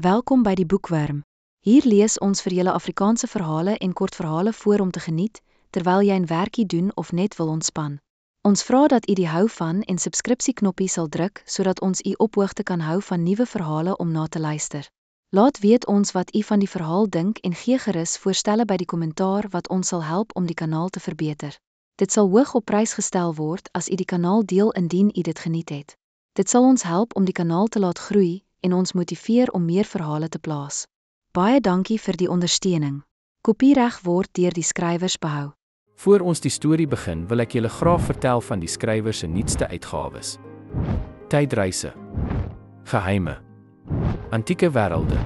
Welkom by die Boekwurm. Hier lees ons vir julle Afrikaanse verhale en kortverhale voor om te geniet, terwyl jy 'n werkie doen of net wil ontspan. Ons vra dat u die hou van en subskripsieknoppie sal druk, sodat ons u op hoogte kan hou van nuwe verhale om na te luister. Laat weet ons wat u van die verhaal dink en gee gerus voorstelle by die kommentaar wat ons sal help om die kanaal te verbeter. Dit sal hoog op prys gestel word as u die kanaal deel indien u dit geniet het. Dit sal ons help om die kanaal te laat groei en ons motiveer om meer verhale te plaas. Baie dankie vir die ondersteuning. Kopiereg word deur die skrywers behou. Voor ons die storie begin, wil ek julle graag vertel van die skrywer se nuutste uitgawes. Tydreise. Geheime. Antieke wêrelde.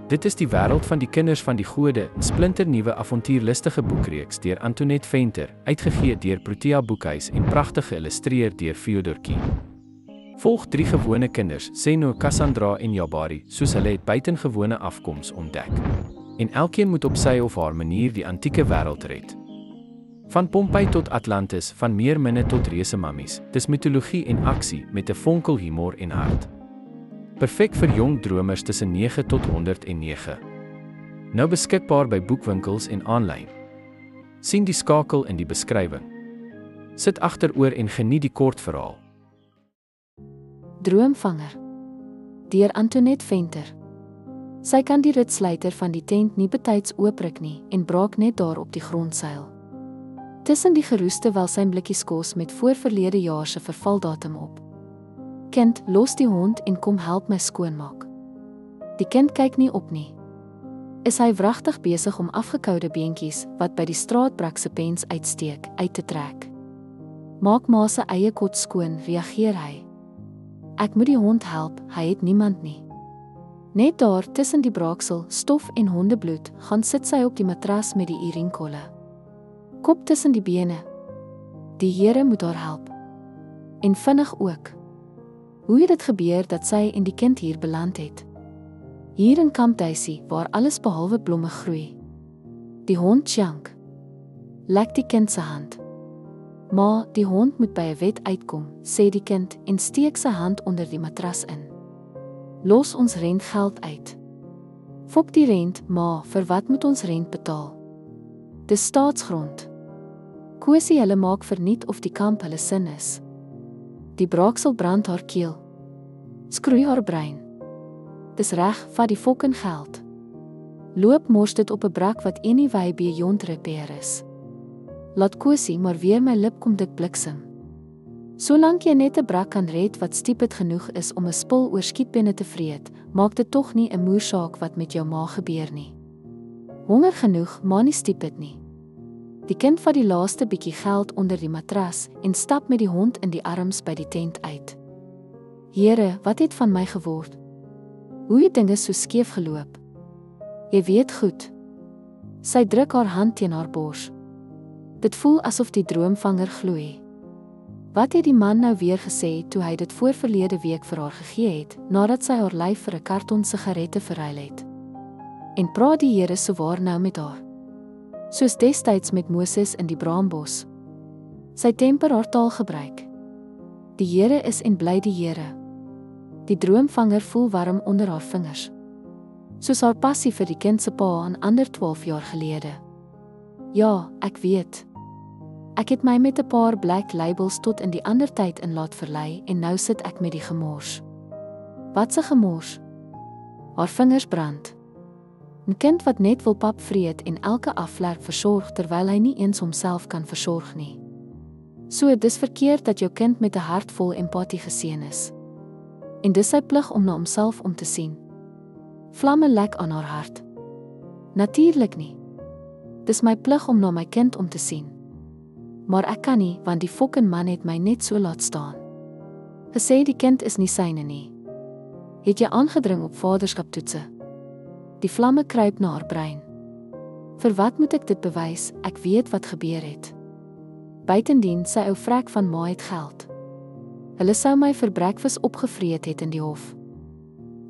Dit is die wêreld van die kinders van die gode, 'n splinternuwe avontuurlustige boekreeks deur Antoinette Venter, uitgegee deur Protea Boekhuis en pragtig geïllustreer deur Fyodor K. Volg 3 gewone kinders, Seno, Cassandra en Jabari, soos hulle het buitengewone afkoms ontdek. En elkeen moet op sy of haar manier die antieke wêreld red. Van Pompeii tot Atlantis, van meerminne tot reusemammies, dis mitologie en aksie met 'n vonkel humor en hart. Perfek vir jong dromers tussen 9 tot 109. Nou beskikbaar by boekwinkels en aanlyn. Sien die skakel in die beskrywing. Sit agteroor en geniet die kort verhaal. Droomvanger deur Antoinette Venter. Sy kan die ritsluiter van die tent nie betyds oopryk nie en braak net daar op die grondseil. Tussen die geroeste welsynblikkies kos met voorverlede jaar se vervaldatum op. Kind, los die hond en kom help my skoonmaak. Die kind kyk nie op nie. Is hy wragtig besig om afgekoude beentjies wat by die straatbrak se pens uitsteek, uit te trek. Maak ma se eie kot skoon, reageer hy. Ek moet die hond help, hy het niemand nie. Net daar tussen die braaksel, stof en hondebloed, gaan sit sy op die matras met die urinekolle. Kop tussen die bene. Die Here moet haar help. En vinnig ook. Hoe het dit gebeur dat sy en die kind hier beland het? Hier in Camp Daisy, waar alles behalwe blomme groei. Die hond jank. Lek die kind se hand. Ma, die hond moet by 'n wet uitkom, sê die kind en steek sy hand onder die matras in. Los ons rentgeld uit. Fok die rent, ma, vir wat moet ons rent betaal? Dis staatsgrond. Kosie hulle maak verniet of die kamp hulle sin is. Die braaksel brand haar keel. Skroei haar brein. Dis reg, vat die fokin geld. Loop mors dit op 'n brak wat anyway beyond repair is. Laat Kosie maar weer my lip kom dik bliksem. Solank jy net 'n brak kan red wat stiepend genoeg is om 'n spul oor skietpenne te vreet, maak dit tog nie 'n moersaak wat met jou ma gebeur nie. Honger genoeg, maar nie stiepend nie. Die kind vat die laaste bietjie geld onder die matras en stap met die hond in die arms by die tent uit. Here, wat het van my geword? Hoe het dinge so skeef geloop? Jy weet goed. Sy druk haar hand teen haar bors. Dit voel asof die droomvanger gloei. Wat het die man nou weer gesê toe hy dit voorverlede week vir haar gegee het, nadat sy haar lyf vir 'n karton sigarette verruil het? En praat die Here sowaar nou met haar? Soos destyds met Moses in die braambos. Sy temper haar taalgebruik. Die Here is en bly die Here. Die droomvanger voel warm onder haar vingers. Soos haar passie vir die kind se pa aan ander 12 jaar gelede. Ja, ek weet. Ek het my met 'n paar black labels tot in die ander tyd in laat verlei en nou sit ek met die gemors. Wat 'n gemors? Haar vingers brand. 'n Kind wat net wil pap vreet en elke aflerk versorg terwyl hy nie eens homself kan versorg nie. So, dis verkeerd dat jou kind met 'n hart vol empatie geseën is. En dis sy plig om na homself om te sien. Vlamme lek aan haar hart. Natuurlik nie. Dis my plig om na my kind om te sien. Maar ek kan nie, want die fokin man het my net so laat staan. Gesê die kind is nie syne nie. Het jy aangedring op vaderskaptoetse? Die vlamme kruip na haar brein. Vir wat moet ek dit bewys? Ek weet wat gebeur het. Buitendien, sy ou vrek van ma het geld. Hulle sou my vir breakfast opgevreet het in die hof.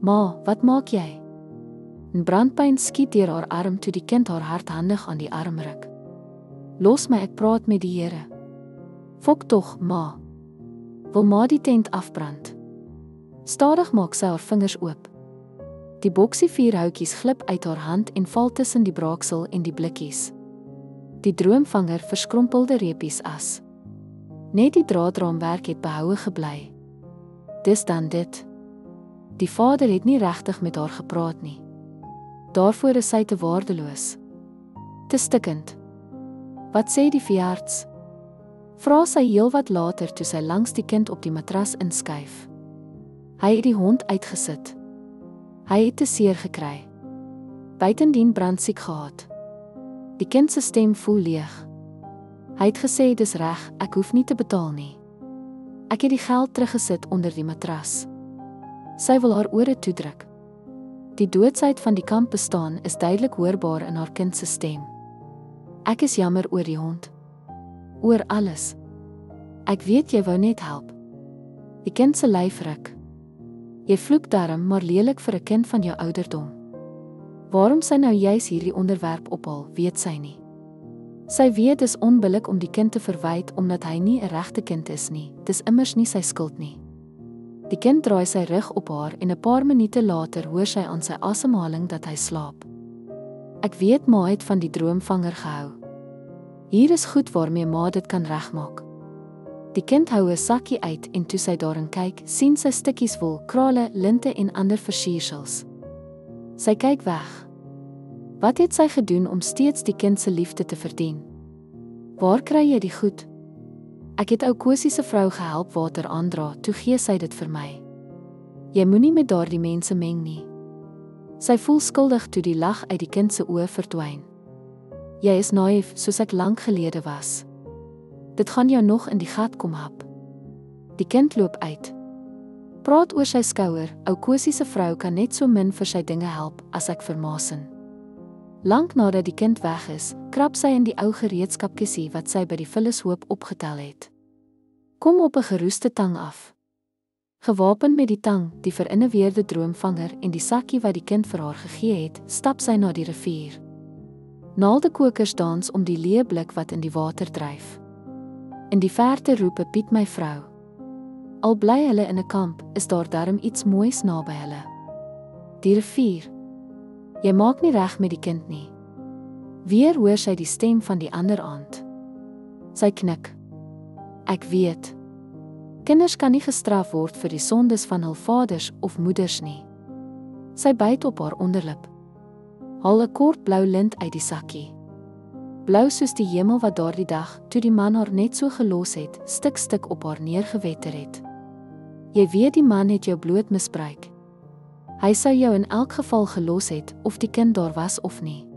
Ma, wat maak jy? 'n Brandpyn skiet deur haar arm toe die kind haar hardhandig aan die arm ruk. Los my, ek praat met die Here. Fok tog, ma. Wil ma die tent afbrand? Stadig maak sy haar vingers oop. Die boksie 4 houtjies glip uit haar hand en val tussen die braaksel en die blikkies. Die droomvanger verskrompelde reepies as. Net die draadraamwerk het behoue gebly. Dis dan dit. Die vader het nie regtig met haar gepraat nie. Daarvoor is sy te waardeloos. Te stikkend. Wat sê die veearts? Vra sy heelwat later toe sy langs die kind op die matras inskuif. Hy het die hond uitgesit. Hy het te seer gekry. Buitendien brandsiek gehad. Die kind se stem voel leeg. Hy het gesê dis reg, ek hoef nie te betaal nie. Ek het die geld teruggesit onder die matras. Sy wil haar ore toedruk. Die doodsheid van die kamp bestaan is duidelik hoorbaar in haar kind se stem. Ek is jammer oor die hond. Oor alles. Ek weet jy wou net help. Die kind se lyf ruk. Jy vloek darm maar lelik vir 'n kind van jou ouderdom. Waarom sy nou juis hierdie onderwerp ophal, weet sy nie. Sy weet dis onbillik om die kind te verwyd omdat hy nie 'n regte kind is nie, dis immers nie sy skuld nie. Die kind draai sy rug op haar en 'n paar minute later hoor sy aan sy asemhaling dat hy slaap. Ek weet ma het van die droomvanger gehou. Hier is goed waarmee ma dit kan regmaak. Die kind hou 'n sakkie uit en toe sy daarin kyk, sien sy stukkies wol, krale, linte en ander versiersels. Sy kyk weg. Wat het sy gedoen om steeds die kind se liefde te verdien? Waar kry jy die goed? Ek het ou Kosie se vrou gehelp water aandra, toe gee sy dit vir my. Jy moenie met daardie mense meng nie. Sy voel skuldig toe die lag uit die kind se oë verdwyn. Jy is naïef soos ek lank gelede was. Dit gaan jou nog in die gat kom hap. Die kind loop uit. Praat oor sy skouer, ou Kosie se vrou kan net so min vir sy dinge help as ek vir Masin. Lank nadat die kind weg is, krap sy in die ou gereedskapkissie wat sy by die vullishoop opgetel het. Kom op 'n geroeste tang af. Gewapen met die tang, die verinneweerde droomvanger en die sakkie wat die kind vir haar gegee het, stap sy na die rivier. Naaldekokers dans om die leë blik wat in die water dryf. In die verte roep 'n Piet my vrou. Al bly hulle in 'n kamp, is daar darm iets moois naby hulle. Die rivier. Jy maak nie reg met die kind nie. Weer hoor sy die stem van die ander aand. Sy knik. Ek weet. Kinders kan nie gestraf word vir die sondes van hul vaders of moeders nie. Sy byt op haar onderlip. Haal 'n kort blou lint uit die sakkie. Blou soos die hemel wat daardie dag, toe die man haar net so gelos het, stuk op haar neergewetter het. Jy weet die man het jou bloot misbruik. Hy sou jou in elk geval gelos het, of die kind daar was of nie.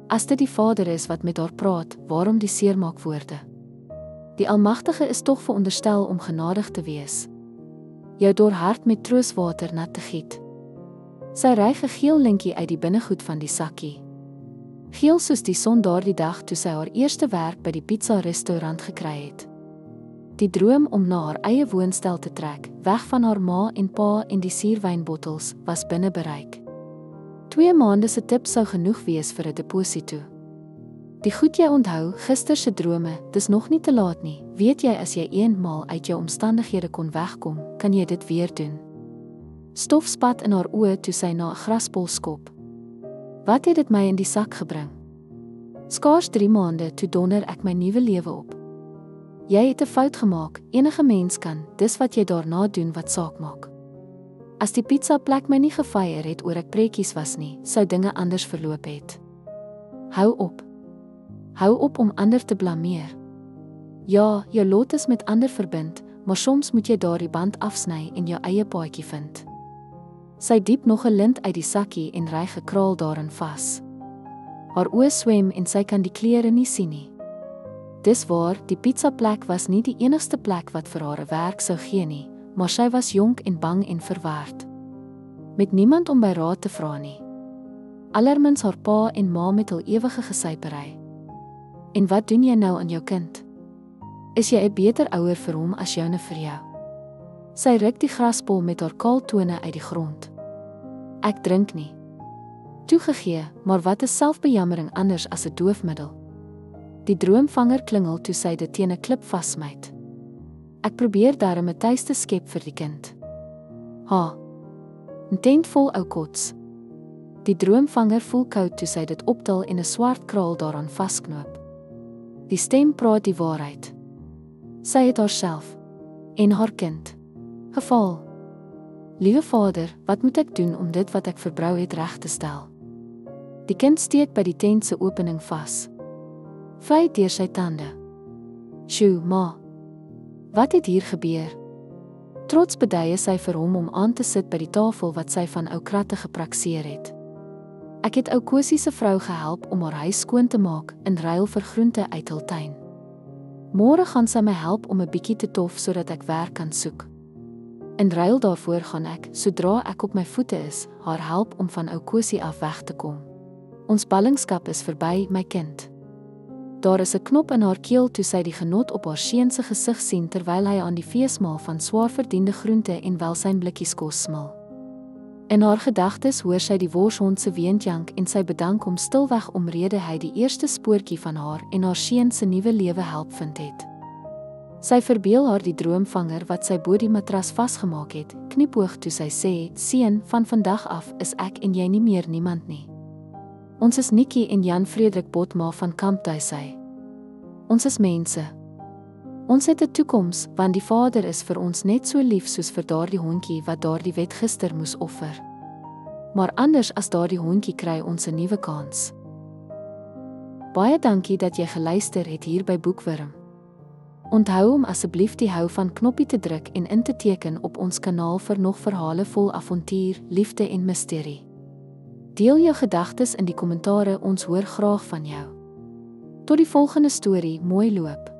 As dit die vader is wat met haar praat, waarom die seermaakwoorde? Die Almagtige is tog veronderstel om genadig te wees. Jou dor hart met trooswater nat te giet. Sy ryg 'n geel lintjie uit die binnegoed van die sakkie. Geel soos die son daardie dag toe sy haar eerste werk by die pizza-restaurant gekry het. Die droom om na haar eie woonstel te trek, weg van haar ma en pa en die suurwynbottels, was binne bereik. 2 maande se tip sou genoeg wees vir 'n deposito. Die goed jy onthou, gister se drome, dis nog nie te laat nie. Weet jy as jy eenmaal uit jou omstandighede kon wegkom, kan jy dit weer doen. Stof spat in haar oë toe sy na 'n graspol skop. Wat het dit my in die sak gebring? Skaars 3 maande toe donder ek my nuwe lewe op. Jy het 'n fout gemaak, enige mens kan, dis wat jy daarna doen wat saak maak. As die pizza plek my nie gefeier het oor ek pretjies was nie, sou dinge anders verloop het. Hou op. Hou op om ander te blameer. Ja, jou lot is met ander verbind, maar soms moet jy daardie band afsny en jou eie paadjie vind. Sy diep nog 'n lint uit die sakkie en ry gekraal daarin vas. Haar oë swem en sy kan die kleure nie sien nie. Dis waar, die pizzaplek was nie die enigste plek wat vir haar 'n werk sou gee nie, maar sy was jonk en bang en verward. Met niemand om by raad te vra nie. Allermins haar pa en ma met hul ewige gesypery. En wat doen jy nou aan jou kind? Is jy 'n beter ouer vir hom as joune vir jou? Sy ruk die graspol met haar kaal tone uit die grond. Ek drink nie. Toegegee, maar wat is selfbejammering anders as 'n doofmiddel? Die droomvanger klingel toe sy dit teen 'n klip vasmyt. Ek probeer darm 'n tuiste skep vir die kind. Ha. 'n tent vol ou kots. Die droomvanger voel koud toe sy dit optil en 'n swart kraal daaraan vasknoop. Die stem praat die waarheid. Sy het haarself en haar kind geval. Liewe Vader, wat moet ek doen om dit wat ek verbrou het reg te stel? Die kind steek by die tent se opening vas. Vry deur sy tande. Sjoe, ma. Wat het hier gebeur? Trots beduie sy vir hom om aan te sit by die tafel wat sy van ou kratte geprakseer het. Ek het ou Kosie se vrou gehelp om haar huis skoon te maak in ruil vir groente uit hul tuin. Môre gaan sy my help om 'n bietjie te tof sodat ek werk kan soek. In ruil daarvoor gaan ek, sodra ek op my voete is, haar help om van ou Kosie af weg te kom. Ons ballingskap is verby, my kind. Daar is 'n knop in haar keel toe sy die genot op haar seun se gesig sien terwyl hy aan die feesmaal van swaar verdiende groente en welsynblikkies kos smil. In haar gedagtes hoor sy die worshond se weentjank en sy bedank hom stilweg omrede hy die eerste spoortjie van haar en haar seun se nuwe lewe help vind het. Sy verbeel haar die droomvanger wat sy bo die matras vasgemaak het, knipoog toe sy sê, seun, van vandag af is ek en jy nie meer niemand nie. Ons is Nikkie en Jan Frederik Botma van Kamptuisy. Ons is mense. Ons het 'n toekoms, want die Vader is vir ons net so lief soos vir daardie hondjie wat daardie wet gister moes offer. Maar anders as daardie hondjie kry ons 'n nuwe kans. Baie dankie dat jy geluister het hier by Boekwurm. Onthou om asseblief die hou van knoppie te druk en in te teken op ons kanaal vir nog verhale vol avontuur, liefde en misterie. Deel jou gedagtes in die kommentare, ons hoor graag van jou. Tot die volgende storie, mooi loop.